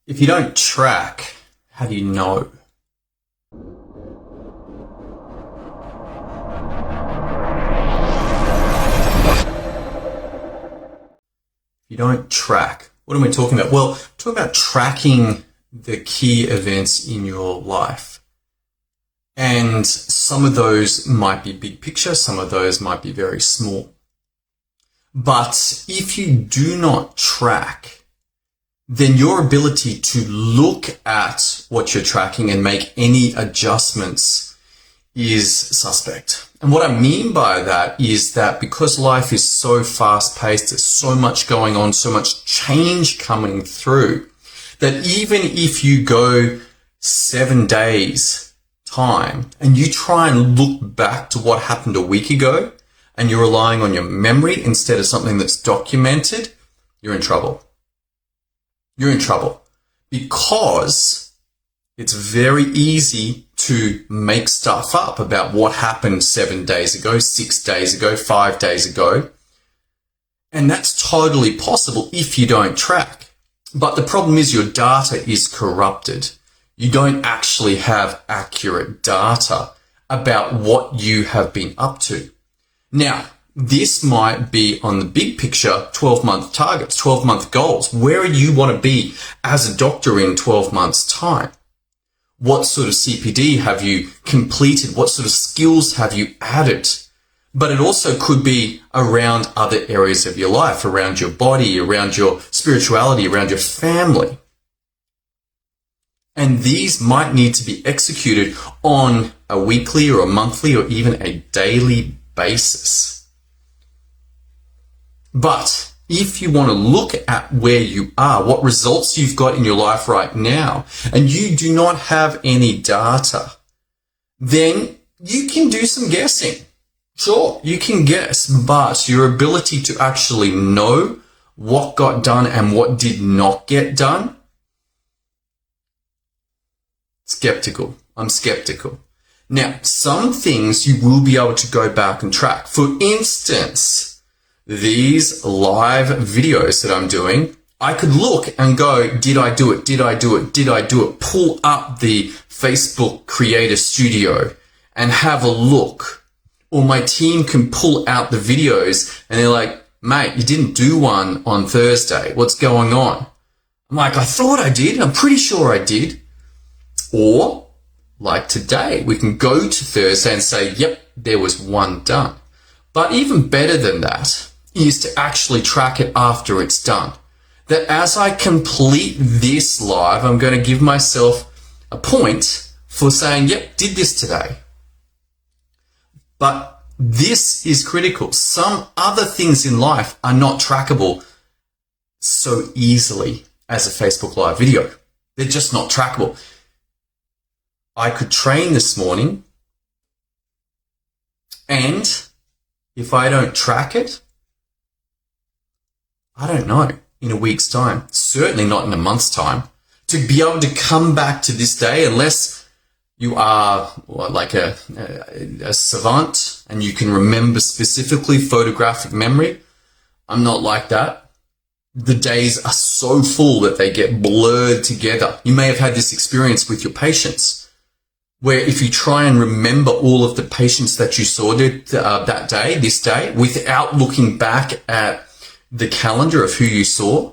If you don't track, how do you know? If you don't track, what am I talking about? Well, I'm talking about tracking the key events in your life. And some of those might be big picture, some of those might be very small. But if you do not track, then your ability to look at what you're tracking and make any adjustments is suspect. And what I mean by that is that because life is so fast-paced, there's so much going on, so much change coming through, that even if you go 7 days time and you try and look back to what happened a week ago and you're relying on your memory instead of something that's documented, you're in trouble. You're in trouble because it's very easy to make stuff up about what happened 7 days ago, 6 days ago, 5 days ago. And that's totally possible if you don't track. But the problem is your data is corrupted. You don't actually have accurate data about what you have been up to. Now, this might be on the big picture, 12-month targets, 12-month goals. Where do you want to be as a doctor in 12 months' time? What sort of CPD have you completed? What sort of skills have you added? But it also could be around other areas of your life, around your body, around your spirituality, around your family. And these might need to be executed on a weekly or a monthly or even a daily basis. But if you want to look at where you are, what results you've got in your life right now, and you do not have any data, then you can do some guessing. Sure, you can guess, but your ability to actually know what got done and what did not get done, skeptical. I'm skeptical. Now, some things you will be able to go back and track. For instance, these live videos that I'm doing, I could look and go, did I do it? Did I do it? Did I do it? Pull up the Facebook Creator Studio and have a look. Or my team can pull out the videos and they're like, mate, you didn't do one on Thursday. What's going on? I'm like, I thought I did. I'm pretty sure I did. Or like today, we can go to Thursday and say, yep, there was one done. But even better than that is to actually track it after it's done. That as I complete this live, I'm going to give myself a point for saying, yep, did this today. But this is critical. Some other things in life are not trackable so easily as a Facebook Live video. They're just not trackable. I could train this morning, and if I don't track it, I don't know, in a week's time, certainly not in a month's time, to be able to come back to this day, unless you are like a savant and you can remember specifically photographic memory. I'm not like that. The days are so full that they get blurred together. You may have had this experience with your patients, where if you try and remember all of the patients that you saw that day, this day, without looking back at the calendar of who you saw,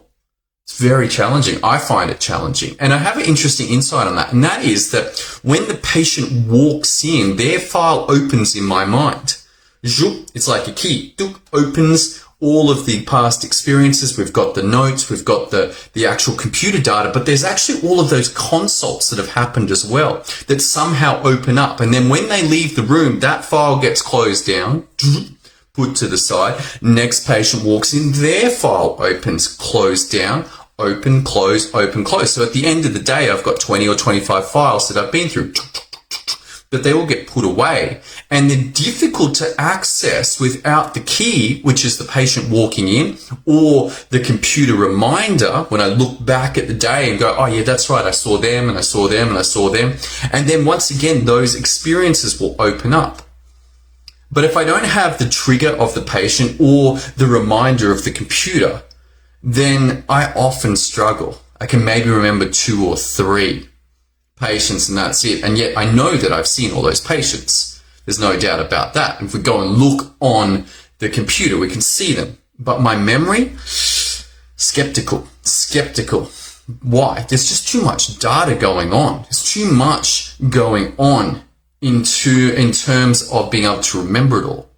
it's very challenging. I find it challenging. And I have an interesting insight on that. And that is that when the patient walks in, their file opens in my mind. It's like a key. Opens all of the past experiences. We've got the notes. We've got the actual computer data. But there's actually all of those consults that have happened as well that somehow open up. And then when they leave the room, that file gets closed down, put to the side. Next patient walks in, their file opens, closed down, open, close, open, close. So at the end of the day, I've got 20 or 25 files that I've been through, but they all get put away. And they're difficult to access without the key, which is the patient walking in, or the computer reminder when I look back at the day and go, oh yeah, that's right, I saw them and I saw them and I saw them. And then once again, those experiences will open up. But if I don't have the trigger of the patient or the reminder of the computer, then I often struggle. I can maybe remember 2 or 3 patients, and that's it. And yet I know that I've seen all those patients. There's no doubt about that. If we go and look on the computer, we can see them. But my memory, skeptical. Why? There's just too much data going on. There's too much going on in terms of being able to remember it all.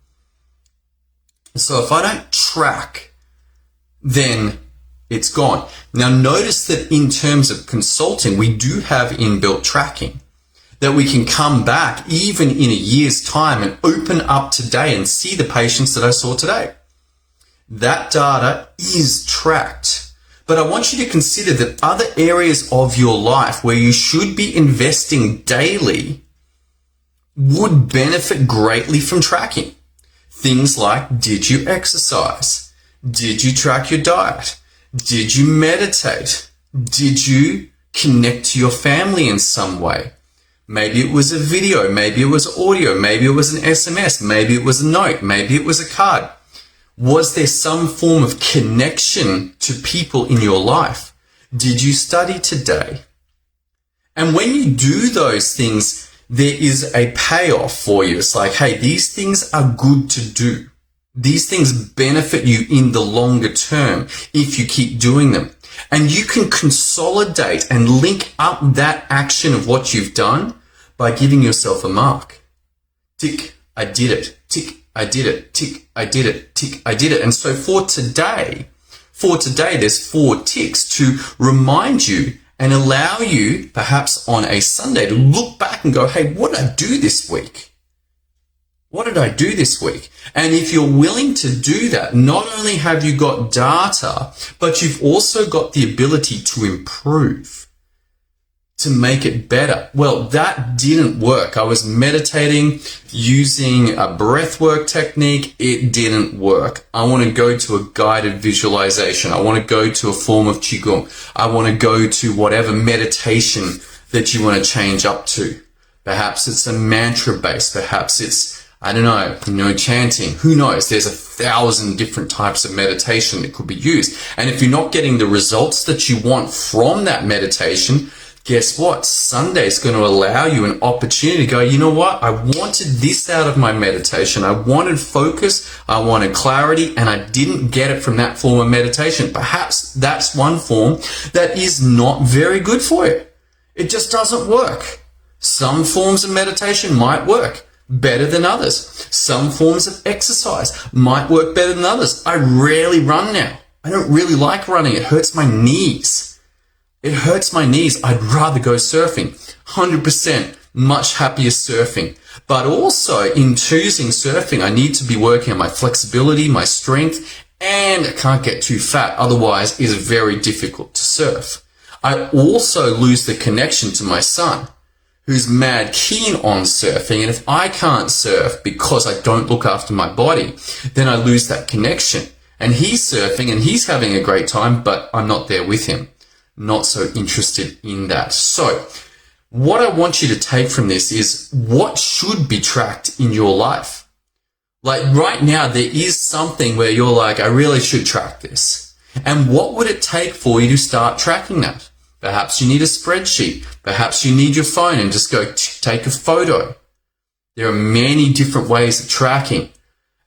So if I don't track, then it's gone. Now notice that in terms of consulting, we do have inbuilt tracking that we can come back even in a year's time and open up today and see the patients that I saw today. That data is tracked. But I want you to consider that other areas of your life where you should be investing daily would benefit greatly from tracking. Things like, did you exercise? Did you track your diet? Did you meditate? Did you connect to your family in some way? Maybe it was a video, maybe it was audio, maybe it was an SMS, maybe it was a note, maybe it was a card. Was there some form of connection to people in your life? Did you study today? And when you do those things, there is a payoff for you. It's like, hey, these things are good to do. These things benefit you in the longer term if you keep doing them. And you can consolidate and link up that action of what you've done by giving yourself a mark. Tick, I did it. Tick, I did it. Tick, I did it. Tick, I did it. And so for today, there's 4 ticks to remind you and allow you, perhaps on a Sunday, to look back and go, hey, what did I do this week? What did I do this week? And if you're willing to do that, not only have you got data, but you've also got the ability to improve, to make it better. Well, that didn't work. I was meditating using a breathwork technique. It didn't work. I want to go to a guided visualization. I want to go to a form of Qigong. I want to go to whatever meditation that you want to change up to. Perhaps it's a mantra based. Perhaps it's, I don't know, chanting. Who knows? There's 1,000 different types of meditation that could be used. And if you're not getting the results that you want from that meditation, guess what? Sunday is going to allow you an opportunity to go, you know what? I wanted this out of my meditation. I wanted focus. I wanted clarity, and I didn't get it from that form of meditation. Perhaps that's one form that is not very good for you. It just doesn't work. Some forms of meditation might work better than others. Some forms of exercise might work better than others. I rarely run now. I don't really like running. It hurts my knees. I'd rather go surfing. 100% much happier surfing. But also in choosing surfing, I need to be working on my flexibility, my strength, and I can't get too fat. Otherwise, it's very difficult to surf. I also lose the connection to my son, who's mad keen on surfing. And if I can't surf because I don't look after my body, then I lose that connection. And he's surfing and he's having a great time, but I'm not there with him. Not so interested in that. So what I want you to take from this is what should be tracked in your life. Like right now, there is something where you're like, I really should track this. And what would it take for you to start tracking that? Perhaps you need a spreadsheet. Perhaps you need your phone and just go take a photo. There are many different ways of tracking.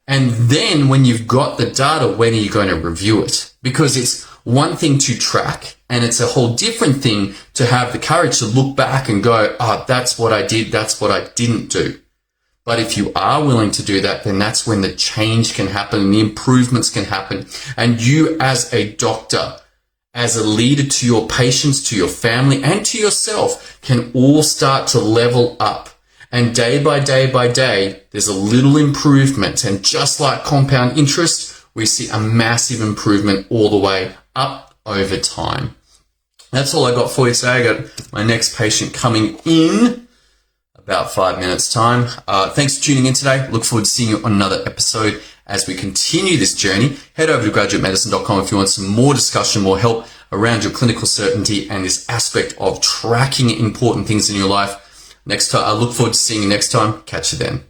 And then when you've got the data, when are you going to review it? Because it's one thing to track, and it's a whole different thing to have the courage to look back and go, that's what I did, that's what I didn't do. But if you are willing to do that, then that's when the change can happen and the improvements can happen. And you as a doctor, as a leader to your patients, to your family, and to yourself, can all start to level up. And day by day by day, there's a little improvement. And just like compound interest, we see a massive improvement all the way up over time. That's all I got for you today. I got my next patient coming in about 5 minutes time. Thanks for tuning in today. Look forward to seeing you on another episode as we continue this journey. Head over to GraduateMedicine.com if you want some more discussion, more help around your clinical certainty and this aspect of tracking important things in your life. Next time, I look forward to seeing you next time. Catch you then.